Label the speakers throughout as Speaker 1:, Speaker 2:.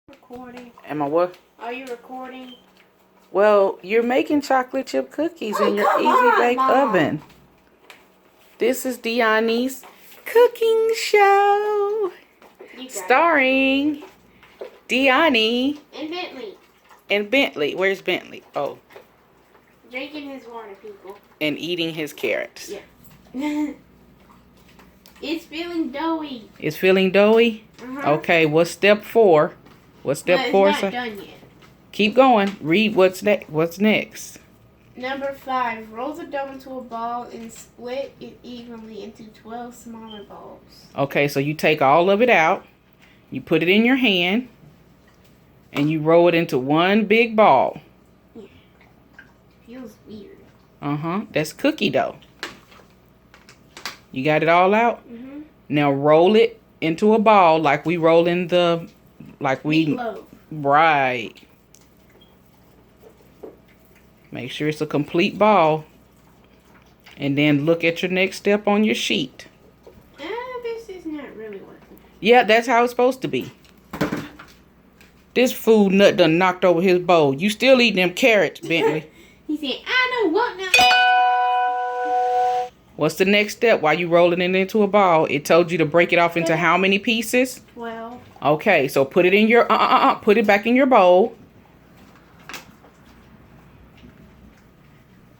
Speaker 1: Recording.
Speaker 2: Am I what?
Speaker 1: Are you recording?
Speaker 2: Well, you're making chocolate chip cookies in your easy bake oven. This is Deanne's cooking show. Starring Deanne
Speaker 1: and Bentley.
Speaker 2: And Bentley. Where's Bentley? Oh.
Speaker 1: Drinking his water, people.
Speaker 2: And eating his carrots.
Speaker 1: Yeah. It's feeling doughy.
Speaker 2: It's feeling doughy? Okay, what's step 4? What's step 4?
Speaker 1: It's not done yet.
Speaker 2: Keep going. Read what's next.
Speaker 1: Number 5. Roll the dough into a ball and split it evenly into 12 smaller balls.
Speaker 2: Okay, so you take all of it out. You put it in your hand. And you roll it into one big ball.
Speaker 1: Yeah. Feels weird.
Speaker 2: That's cookie dough. You got it all out?
Speaker 1: Mm-hmm.
Speaker 2: Now roll it into a ball like we roll in the...
Speaker 1: Meatloaf.
Speaker 2: Right. Make sure it's a complete ball. And then look at your next step on your sheet.
Speaker 1: This is not really working.
Speaker 2: Yeah, that's how it's supposed to be. This food nut done knocked over his bowl. You still eating them carrots, Bentley.
Speaker 1: He said, I know what now.
Speaker 2: What's the next step? While you rolling it into a ball, it told you to break it off into how many pieces?
Speaker 1: 12.
Speaker 2: Okay, so put it in your, put it back in your bowl.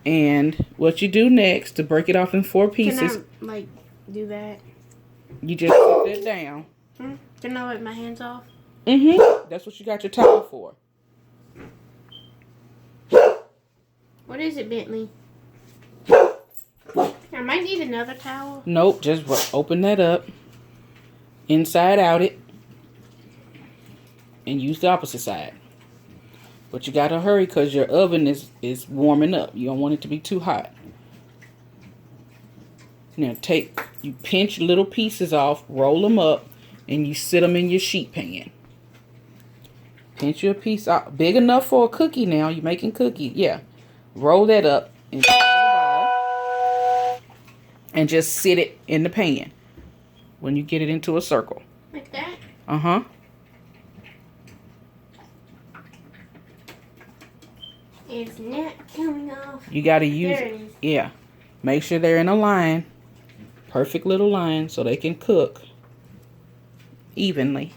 Speaker 2: And what you do next to break it off in 4 pieces.
Speaker 1: Can I, do that?
Speaker 2: You just put it down.
Speaker 1: Can I wipe my hands off?
Speaker 2: That's what you got your towel for.
Speaker 1: What is it, Bentley? I might need another towel.
Speaker 2: Nope, just open that up. Inside out it. And use the opposite side. But you gotta hurry because your oven is warming up. You don't want it to be too hot. Now you pinch little pieces off, roll them up, and you sit them in your sheet pan. Pinch your piece out. Big enough for a cookie now. You're making cookies. Yeah. Roll that up into the ball. And just sit it in the pan. When you get it into a circle.
Speaker 1: Like that? It's not coming off.
Speaker 2: You got to use
Speaker 1: there it is.
Speaker 2: Yeah. Make sure they're in a line. Perfect little line so they can cook evenly.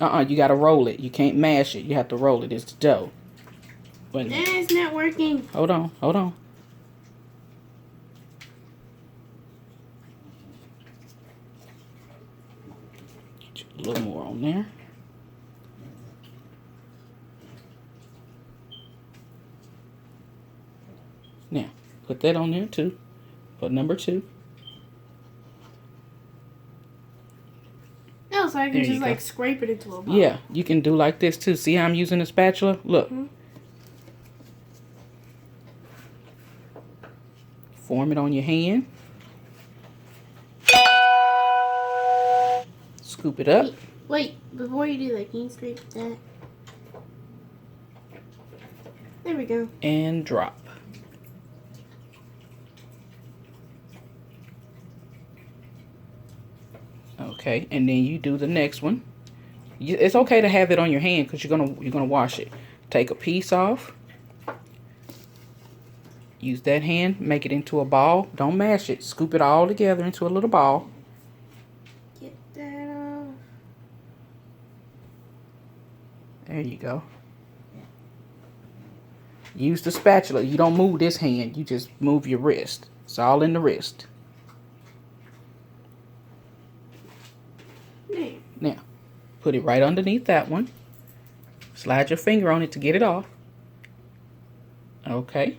Speaker 2: You got to roll it. You can't mash it. You have to roll it. It's dough.
Speaker 1: It's not working.
Speaker 2: Hold on. Get a little more on there. Now, put that on there too. Put number 2.
Speaker 1: No, so I can just scrape it into a ball.
Speaker 2: Yeah, you can do like this too. See how I'm using a spatula? Look. Form it on your hand. Scoop it up.
Speaker 1: Wait, before you do that, can you scrape that? There we go.
Speaker 2: And drop. Okay, and then you do the next one. It's okay to have it on your hand because you're gonna wash it. Take a piece off. Use that hand, make it into a ball. Don't mash it. Scoop it all together into a little ball.
Speaker 1: Get that off.
Speaker 2: There you go. Use the spatula. You don't move this hand. You just move your wrist. It's all in the wrist. Now, put it right underneath that one. Slide your finger on it to get it off. Okay.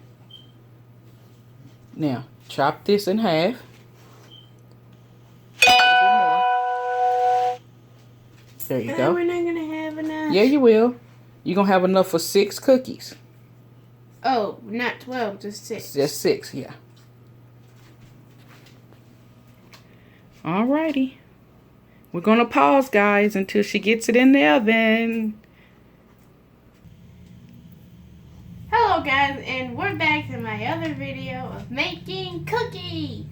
Speaker 2: Now, chop this in half. There you go.
Speaker 1: We're not going to have enough.
Speaker 2: Yeah, you will. You're going to have enough for 6 cookies.
Speaker 1: Oh, not 12, just 6.
Speaker 2: Just 6, yeah. Alrighty. We're going to pause, guys, until she gets it in the oven.
Speaker 1: Hello, guys, and we're back to my other video of making cookies.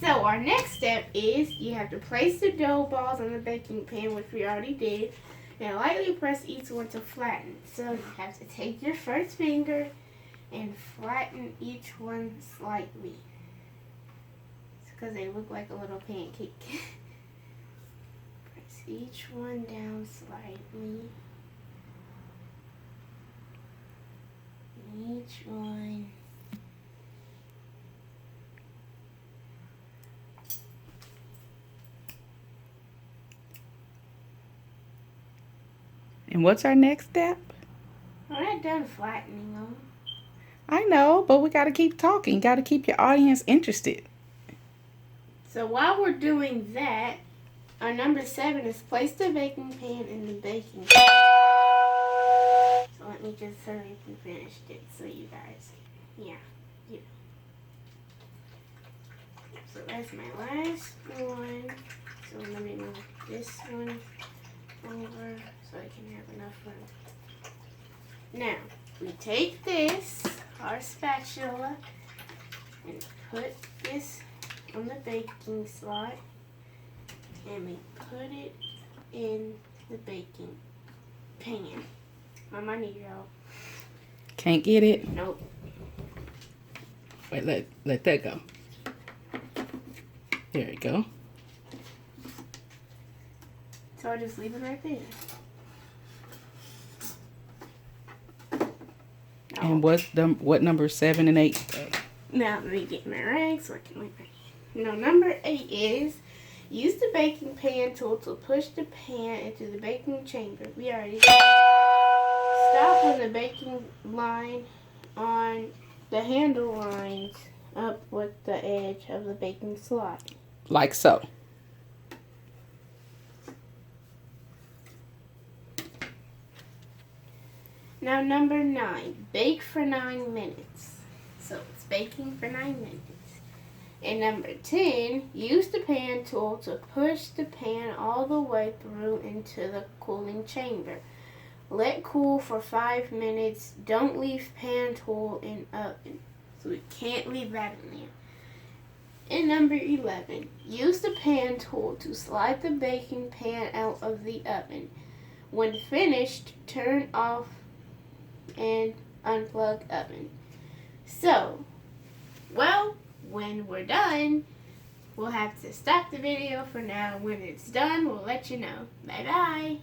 Speaker 1: So our next step is you have to place the dough balls on the baking pan, which we already did, and lightly press each one to flatten. So you have to take your first finger and flatten each one slightly. It's because they look like a little pancake. Press each one down slightly. Each one.
Speaker 2: And what's our next step?
Speaker 1: We're not done flattening them.
Speaker 2: I know, but we got to keep talking. Got to keep your audience interested.
Speaker 1: So while we're doing that, our number 7 is place the baking pan in the baking. So let me just hurry up and finish it so you guys, So that's my last one. So let me move this one over so I can have enough room. Now, we take this, our spatula, and put this on the baking slot, and we put it in the baking pan. Mom, I need your help.
Speaker 2: Can't get it?
Speaker 1: Nope.
Speaker 2: Wait, let that go. There you go.
Speaker 1: So I just leave it right there.
Speaker 2: And what number 7 and 8?
Speaker 1: Now let me get my rag so I can wipe my hand. Now number 8 is use the baking pan tool to push the pan into the baking chamber. We already stop when the baking line on the handle lines up with the edge of the baking slot.
Speaker 2: Like so.
Speaker 1: Now number 9, bake for 9 minutes. So it's baking for 9 minutes. And number 10, use the pan tool to push the pan all the way through into the cooling chamber. Let cool for 5 minutes. Don't leave pan tool in oven. So we can't leave that in there. And number 11, use the pan tool to slide the baking pan out of the oven. When finished, turn off and unplug oven. So, well, when we're done, we'll have to stop the video for now. When it's done, we'll let you know. Bye bye.